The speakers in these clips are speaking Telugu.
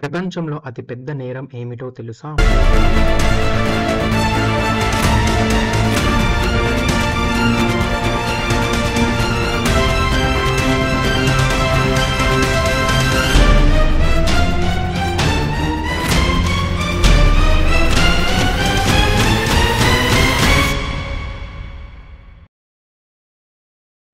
ప్రపంచంలో అతి పెద్ద నేరం ఏమిటో తెలుసా?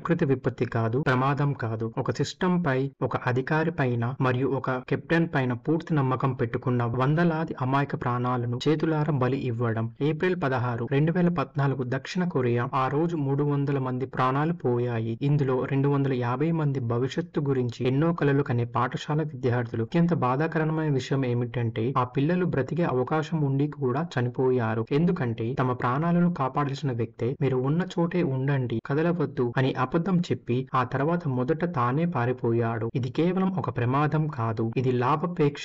ప్రకృతి విపత్తి కాదు, ప్రమాదం కాదు. ఒక సిస్టమ్ పై, ఒక అధికారి పైన మరియు ఒక కెప్టెన్ పైన పూర్తి నమ్మకం పెట్టుకున్న వందలాది అమాయక ప్రాణాలను చేతులారా బలి ఇవ్వడం. ఏప్రిల్ 16, 2014 దక్షిణ కొరియా. ఆ రోజు 300 మంది ప్రాణాలు పోయాయి. ఇందులో 250 మంది భవిష్యత్తు గురించి ఎన్నో కలలు కనే పాఠశాల విద్యార్థులు. అత్యంత బాధాకరమైన విషయం ఏమిటంటే ఆ పిల్లలు బ్రతికే అవకాశం ఉండి కూడా చనిపోయారు. ఎందుకంటే తమ ప్రాణాలను కాపాడాల్సిన వ్యక్తే మీరు ఉన్న చోటే ఉండండి, కదలవద్దు అని అబద్ధం చెప్పి ఆ తర్వాత మొదట తానే పారిపోయాడు. ఇది కేవలం ఒక ప్రమాదం కాదు, ఇది లాభాపేక్ష,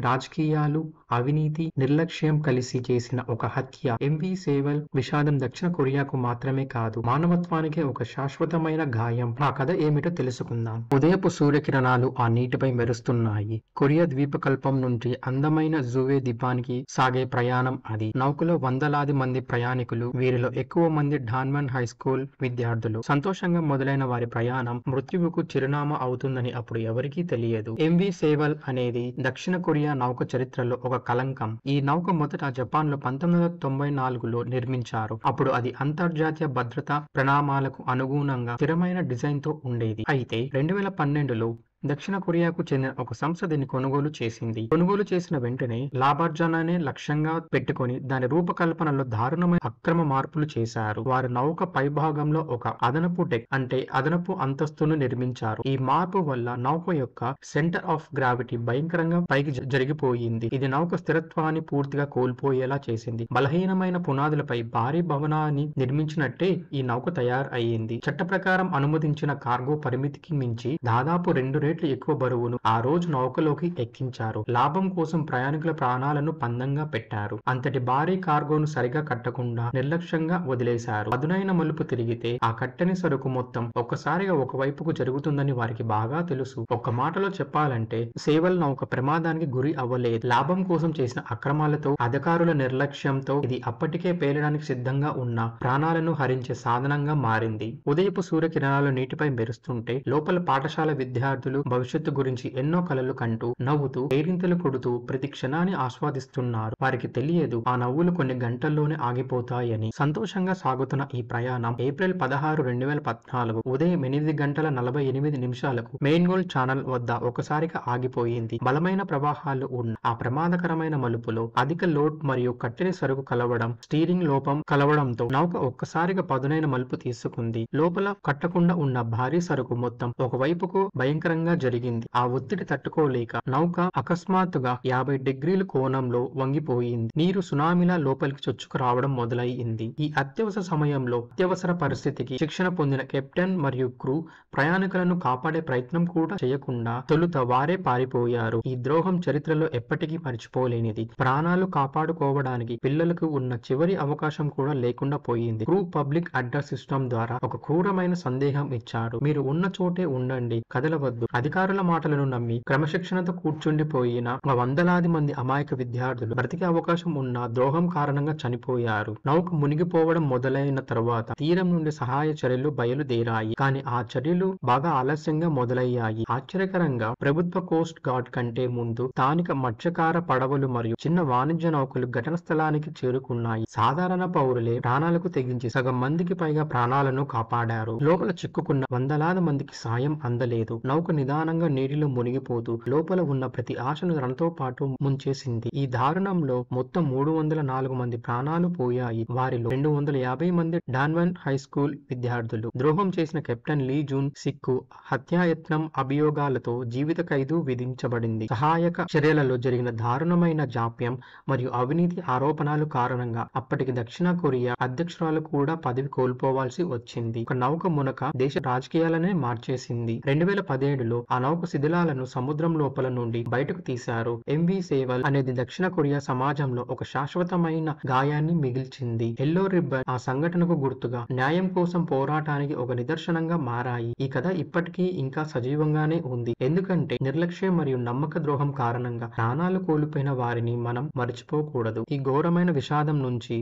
రాజకీయాలు, అవినీతి, నిర్లక్ష్యం కలిసి చేసిన ఒక హత్య. ఎంవి సేవల్ విషాదం దక్షిణ కొరియాకు మాత్రమే కాదు, మానవత్వానికి ఒక శాశ్వతమైన గాయం. ఆ కథ ఏమిటో తెలుసుకుందాం. ఉదయపు సూర్యకిరణాలు ఆ నీటిపై మెరుస్తున్నాయి. కొరియా ద్వీపకల్పం నుండి అందమైన జువే ద్వీపానికి సాగే ప్రయాణం అది. నౌకలో వందలాది మంది ప్రయాణికులు, వీరిలో ఎక్కువ మంది డాన్వన్ హై స్కూల్ విద్యార్థులు. సంతోషంగా మొదలైన వారి ప్రయాణం మృత్యువుకు చిరునామా అవుతుందని అప్పుడు ఎవరికీ తెలియదు. ఎంవి సేవల్ అనేది దక్షిణ కొరియా నౌక చరిత్రలో ఒక కలంకం. ఈ నౌక మొదట జపాన్ లో 1994లో నిర్మించారు. అప్పుడు అది అంతర్జాతీయ భద్రతా ప్రమాణాలకు అనుగుణంగా స్థిరమైన డిజైన్ తో ఉండేది. అయితే 2012లో దక్షిణ కొరియాకు చెందిన ఒక సంస్థ దీన్ని కొనుగోలు చేసింది. కొనుగోలు చేసిన వెంటనే లాభార్జననే లక్ష్యంగా పెట్టుకుని దాని రూపకల్పనలో దారుణమైన అక్రమ మార్పులు చేశారు. వారు నౌక పైభాగంలో ఒక అదనపు డెక్ అంటే అదనపు అంతస్తును నిర్మించారు. ఈ మార్పు వల్ల నౌక యొక్క సెంటర్ ఆఫ్ గ్రావిటీ భయంకరంగా పైకి జరిగిపోయింది. ఇది నౌక స్థిరత్వాన్ని పూర్తిగా కోల్పోయేలా చేసింది. బలహీనమైన పునాదులపై భారీ భవనాన్ని నిర్మించినట్టే ఈ నౌక తయారు అయ్యింది. చట్ట ప్రకారం అనుమతించిన కార్గో పరిమితికి మించి దాదాపు 2 రెట్లు ఎక్కువ బరువును ఆ రోజు నౌకలోకి ఎక్కించారు. లాభం కోసం ప్రయాణికుల ప్రాణాలను పందంగా పెట్టారు. అంతటి భారీ కార్గోను సరిగా కట్టకుండా నిర్లక్ష్యంగా వదిలేశారు. పదునైన మలుపు తిరిగితే ఆ కట్టని సరుకు మొత్తం ఒక్కసారిగా ఒకవైపుకు జరుగుతుందని వారికి బాగా తెలుసు. ఒక్క మాటలో చెప్పాలంటే సేవల్ నౌక ప్రమాదానికి గురి అవ్వలేదు. లాభం కోసం చేసిన అక్రమాలతో, అధికారుల నిర్లక్ష్యంతో ఇది అప్పటికే పేలడానికి సిద్ధంగా ఉన్న ప్రాణాలను హరించే సాధనంగా మారింది. ఉదయపు సూర్యకిరణాలు నీటిపై మెరుస్తుంటే లోపల పాఠశాల విద్యార్థులు భవిష్యత్తు గురించి ఎన్నో కలలు కంటూ, నవ్వుతూ, పేరింతలు కొడుతూ ప్రతి క్షణాన్ని ఆస్వాదిస్తున్నారు. వారికి తెలియదు ఆ నవ్వులు కొన్ని గంటల్లోనే ఆగిపోతాయని. సంతోషంగా సాగుతున్న ఈ ప్రయాణం ఏప్రిల్ 16, 2014 ఉదయం 8:48 మెయిన్ గోల్డ్ ఛానల్ వద్ద ఒకసారిగా ఆగిపోయింది. బలమైన ప్రవాహాలు ఉన్న ఆ ప్రమాదకరమైన మలుపులో అధిక లోడ్ మరియు కట్టెని సరుకు కలవడం, స్టీరింగ్ లోపం కలవడంతో నౌక ఒక్కసారిగా పదునైన మలుపు తీసుకుంది. లోపల కట్టకుండా ఉన్న భారీ సరుకు మొత్తం ఒకవైపుకు భయంకరంగా జరిగింది. ఆ ఒత్తిడి తట్టుకోలేక నౌక అకస్మాత్తుగా 50 డిగ్రీల కోణంలో వంగిపోయింది. నీరు సునామీలా లోపలికి చొచ్చుకు రావడం మొదలయ్యింది. ఈ అత్యవసర సమయంలో అత్యవసర పరిస్థితికి శిక్షణ పొందిన కెప్టెన్ మరియు క్రూ ప్రయాణికులను కాపాడే ప్రయత్నం కూడా చేయకుండా తొలుత వారే పారిపోయారు. ఈ ద్రోహం చరిత్రలో ఎప్పటికీ మర్చిపోలేనిది. ప్రాణాలు కాపాడుకోవడానికి పిల్లలకు ఉన్న చివరి అవకాశం కూడా లేకుండా పోయింది. క్రూ పబ్లిక్ అడ్రస్ సిస్టమ్ ద్వారా ఒక క్రూరమైన సందేహం ఇచ్చారు. మీరు ఉన్న చోటే ఉండండి, కదలవద్దు. అధికారుల మాటలను నమ్మి క్రమశిక్షణతో కూర్చుండిపోయిన వందలాది మంది అమాయక విద్యార్థులు బ్రతికే అవకాశం ఉన్న ద్రోహం కారణంగా చనిపోయారు. నౌక మునిగిపోవడం మొదలైన తరువాత తీరం నుండి సహాయ చర్యలు బయలుదేరాయి. కానీ ఆ చర్యలు బాగా ఆలస్యంగా మొదలయ్యాయి. ఆశ్చర్యకరంగా ప్రభుత్వ కోస్ట్ గార్డ్ కంటే ముందు స్థానిక మత్స్యకార పడవలు మరియు చిన్న వాణిజ్య నౌకలు ఘటన స్థలానికి చేరుకున్నాయి. సాధారణ పౌరులే ప్రాణాలకు తెగించి సగం మందికి పైగా ప్రాణాలను కాపాడారు. లోపల చిక్కుకున్న వందలాది మందికి సాయం అందలేదు. నౌక నిదానంగా నీటిలో మునిగిపోతూ లోపల ఉన్న ప్రతి ఆశను తనతో పాటు ముంచేసింది. ఈ దారుణంలో మొత్తం 304 మంది ప్రాణాలు పోయాయి. వారిలో 250 మంది డాన్వన్ హై స్కూల్ విద్యార్థులు. ద్రోహం చేసిన కెప్టెన్ లీ జూన్ సిక్కు హత్యాయత్నం అభియోగాలతో జీవిత ఖైదు విధించబడింది. సహాయక చర్యలలో జరిగిన దారుణమైన జాప్యం మరియు అవినీతి ఆరోపణలు కారణంగా అప్పటికి దక్షిణ కొరియా అధ్యక్షురాలు కూడా పదవి కోల్పోవాల్సి వచ్చింది. ఒక నౌక మునక దేశ రాజకీయాలనే మార్చేసింది. 2017లో సమయంలో ఆ నౌక శిథిలాలను సముద్రం లోపల నుండి బయటకు తీశారు. ఎంవి సేవల్ అనేది దక్షిణ కొరియా సమాజంలో ఒక శాశ్వతమైన గాయాన్ని మిగిల్చింది. ఎల్లో రిబ్బన్ ఆ సంఘటనకు గుర్తుగా న్యాయం కోసం పోరాటానికి ఒక నిదర్శనంగా మారాయి. ఈ కథ ఇప్పటికీ ఇంకా సజీవంగానే ఉంది, ఎందుకంటే నిర్లక్ష్యం మరియు నమ్మక ద్రోహం కారణంగా ప్రాణాలు కోల్పోయిన వారిని మనం మర్చిపోకూడదు. ఈ ఘోరమైన విషాదం నుంచి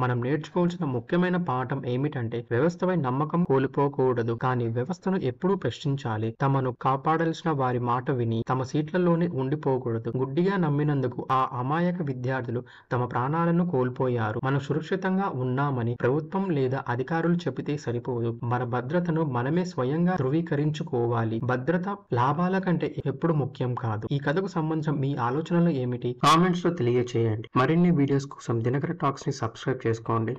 మనం నేర్చుకోవాల్సిన ముఖ్యమైన పాఠం ఏమిటంటే వ్యవస్థపై నమ్మకం కోల్పోకూడదు, కానీ వ్యవస్థను ఎప్పుడూ ప్రశ్నించాలి. తమను కాపాడాల్సిన వారి మాట విని తమ సీట్లలోనే ఉండిపోకూడదు. గుడ్డిగా నమ్మినందుకు ఆ అమాయక విద్యార్థులు తమ ప్రాణాలను కోల్పోయారు. మనం సురక్షితంగా ఉన్నామని ప్రభుత్వం లేదా అధికారులు చెబితే సరిపోదు. మన భద్రతను మనమే స్వయంగా ధృవీకరించుకోవాలి. భద్రత లాభాల కంటే ఎప్పుడు ముఖ్యం కాదు. ఈ కథకు సంబంధించిన మీ ఆలోచనలు ఏమిటి? కామెంట్స్ లో తెలియచేయండి. మరిన్ని వీడియోస్ కోసం దినకర టాక్స్ ని సబ్స్క్రైబ్ చేసుకోండి.